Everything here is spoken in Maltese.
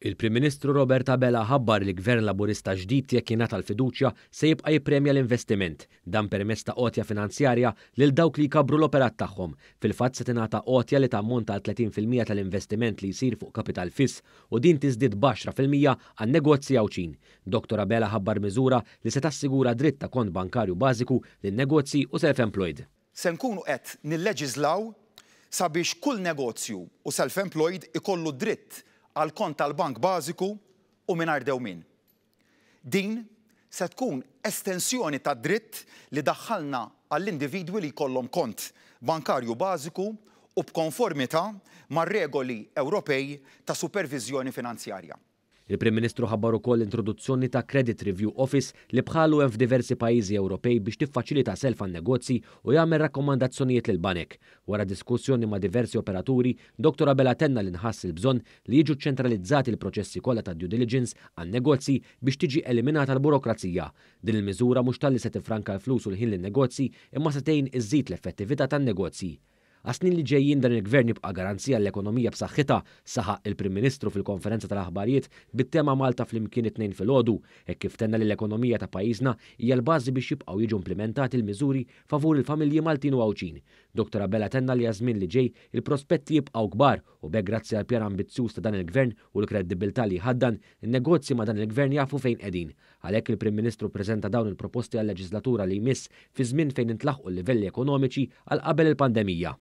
Il-Prim Ministru Robert Abela ħabbar li gvern Laburista ġdid jekk jingħata l-fiduċja se jibqa' jippremja l-investiment, dan permezz ta' għotja finanzjarja lil dawk li jkabru l-operat tagħhom. Fil-fatt se tingħata għotja li tammonta għal 30% tal-investiment li jsir fuq kapital fiss u din tiżdied b'10% għan negozji għawċin. Dr. Abela ħabbar miżura li se tassigura dritt ta' kont bankarju bażiku lin-negozji u self-employed. Se nkunu qed nilleġislaw sabiex kull negozju u self-employed ikollu dritt għal kont tal-bank bażiku u mingħajr dewmien. Din se tkun estensjoni ta' dritt li daħħalna għall-individwi li jkollhom kont bankarju bażiku u b'konformità mar-regoli Ewropej ta' superviżjoni finanzjarja. Il-Prim Ministru ħabbar ukoll l-introduzzjoni ta' Credit Review Office li bħalu hemm f'diversi pajjiżi Ewropej biex tiffaċilita self għan-negozji u jagħmel rakkomandazzjonijiet lil banek. Wara diskussjoni ma' diversi operaturi, Dr. Abela tenna li nħass il-bżonn li jiġu ċentralizzati l-proċessi kollha ta' due diligence għan-negozji biex tiġi eliminata l-burokrazija. Din il-miżura mhux talli se tifranka l-flus u l-ħin lin-negozji imma se tgħin iżżid l-effettività tan-negozji. Għasnin li ġejjin dan il-gvern jibqa' garanzija l-ekonomija b'saħħitha, saħaq il-Prim Ministru fil-konferenza tal-aħbarijiet bit-tema Malta fl-imkien it-tnejn filgħodu, hekk kif tenna li l-ekonomija ta' pajjiżna hija l-bażi biex jibqgħu jiġu implementati l-miżuri favur il-familji Maltin u għawċin. Dr. Abela tenna li għażmien li ġej il-prospetti jibqgħu kbar u bekk grazzi għal pjan ambizzjuż ta' dan il-gvern u l-kredibilità li ħaddan, in-negozji ma' dan il-gvern jafu fejn qegħdin. Għalhekk il-Prim Ministru ppreżenta dawn il-proposti għall-leġislatura li jmiss fi żmien fejn intlaħqu l-livelli ekonomiċi għal qabel il-pandemija.